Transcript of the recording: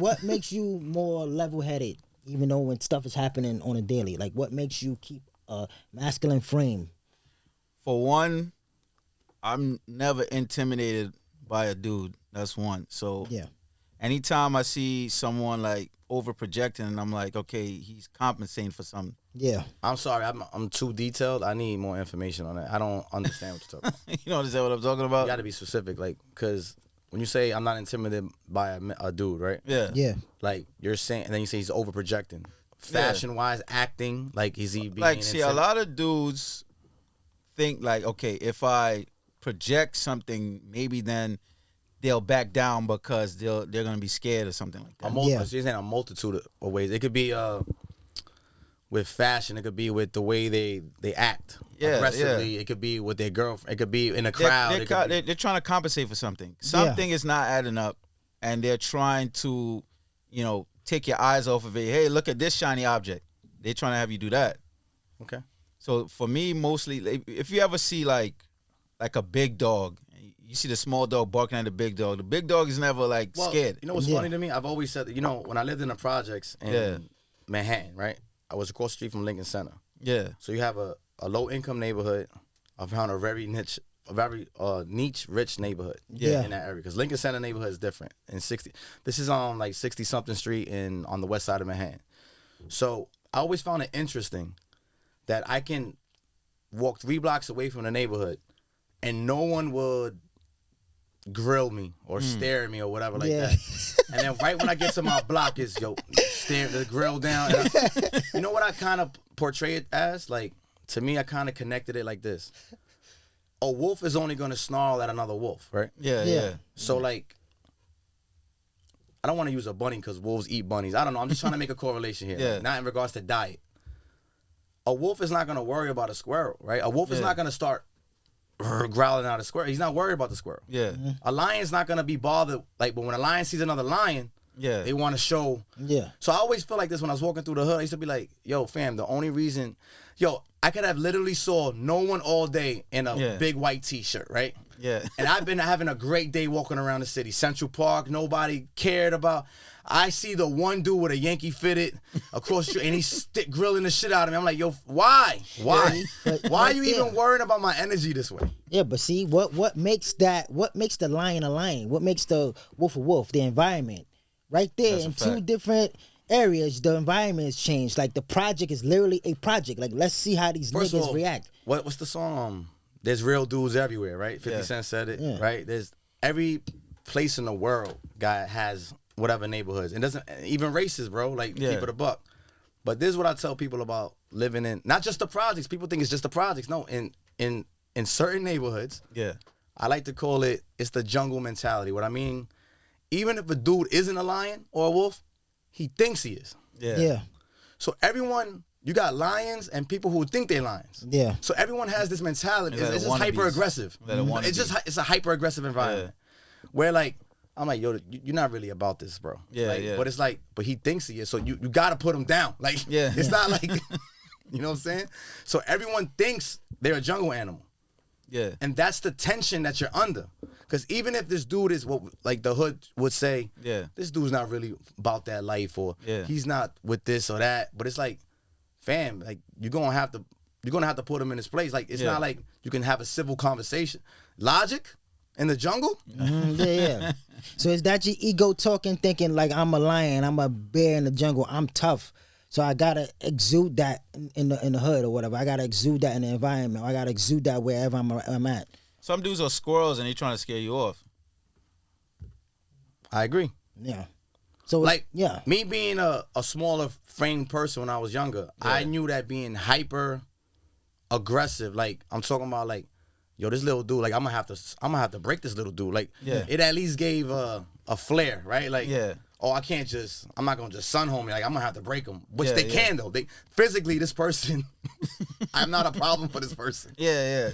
what makes you more level-headed, even though when stuff is happening on a daily? Like, what makes you keep a masculine frame? For one, I'm never intimidated by a dude. That's one. So Yeah. anytime I see someone like over projecting, and I'm like, okay, he's compensating for something. Yeah. I'm sorry, I'm too detailed. I need more information on that. I don't understand what you're talking about. You don't understand what I'm talking about? You got to be specific, like, because when you say I'm not intimidated by a dude, right? Yeah. Yeah. Like, you're saying, and then you say he's over projecting. Fashion-wise, acting, like, is he being Like, see, a lot of dudes think like, okay, if I project something, maybe then they'll back down because they're gonna be scared or something like that. You're saying a multitude of ways. It could be with fashion. It could be with the way they act aggressively. It could be with their girlfriend. It could be in a crowd. They're trying to compensate for something. Something is not adding up, and they're trying to, take your eyes off of it. Hey, look at this shiny object. They're trying to have you do that. Okay. So for me, mostly, if you ever see like a big dog, you see the small dog barking at the big dog is never scared. You know what's funny to me? I've always said that, when I lived in the projects in Manhattan, right? I was across the street from Lincoln Center. Yeah. So you have a low income neighborhood. I found a very niche, rich neighborhood in that area, because Lincoln Center neighborhood is different. This is on 60 something street on the west side of Manhattan. So I always found it interesting that I can walk 3 blocks away from the neighborhood and no one would grill me or stare at me or whatever like that. And then right when I get to my block is, stare the grill down. And you know what I kind of portray it as? Like, to me, I kind of connected it like this. A wolf is only going to snarl at another wolf, right? Yeah. So, like, I don't want to use a bunny because wolves eat bunnies. I don't know. I'm just trying to make a correlation here. Yeah. Like, not in regards to diet. A wolf is not going to worry about a squirrel, right? A wolf is not going to start growling out a squirrel. He's not worried about the squirrel. Yeah. A lion's not going to be bothered. But when a lion sees another lion, they want to show. Yeah. So I always feel like this when I was walking through the hood. I used to be like, yo, fam, the only reason, I could have literally saw no one all day in a big white T-shirt, right? Yeah. And I've been having a great day walking around the city. Central Park, nobody cared about. I see the one dude with a Yankee fitted across the street, and he's grilling the shit out of me. I'm like, yo, why? Why? Why are you even worrying about my energy this way? Yeah, but see, what makes the lion a lion? What makes the wolf a wolf? The environment. Right there. In two different areas, the environment has changed. Like, the project is literally a project. Like, let's see how these niggas react. What's the song? There's real dudes everywhere, right? 50 Cent said it, right? There's every place in the world has whatever neighborhoods. It doesn't, even races, bro, keep it a buck. But this is what I tell people about living in, not just the projects. People think it's just the projects. No, in certain neighborhoods, I like to call it's the jungle mentality. What I mean, even if a dude isn't a lion or a wolf, he thinks he is. Yeah. So everyone, you got lions and people who think they're lions. Yeah. So everyone has this mentality. It's just hyper aggressive. It's a hyper aggressive environment. Where I'm like, yo, you're not really about this, bro. But it's but he thinks he is. So you gotta put him down. It's not like, you know what I'm saying? So everyone thinks they're a jungle animal. Yeah. And that's the tension that you're under. Because even if this dude is what the hood would say, this dude's not really about that life, or he's not with this or that. But it's like, fam, you're gonna have to put him in his place. It's not like you can have a civil conversation. Logic in the jungle? Yeah. So is that your ego talking, thinking I'm a lion, I'm a bear in the jungle, I'm tough. So I gotta exude that in the hood or whatever. I gotta exude that in the environment. I gotta exude that wherever I'm at. Some dudes are squirrels and they trying to scare you off. I agree. Yeah. So me being a smaller framed person when I was younger, I knew that being hyper aggressive, I'm talking about yo, this little dude, I'm gonna have to break this little dude. It at least gave a flair, right? I'm not gonna just sun home me. I'm gonna have to break them, which they can though. Physically, this person, I'm not a problem for this person. Yeah.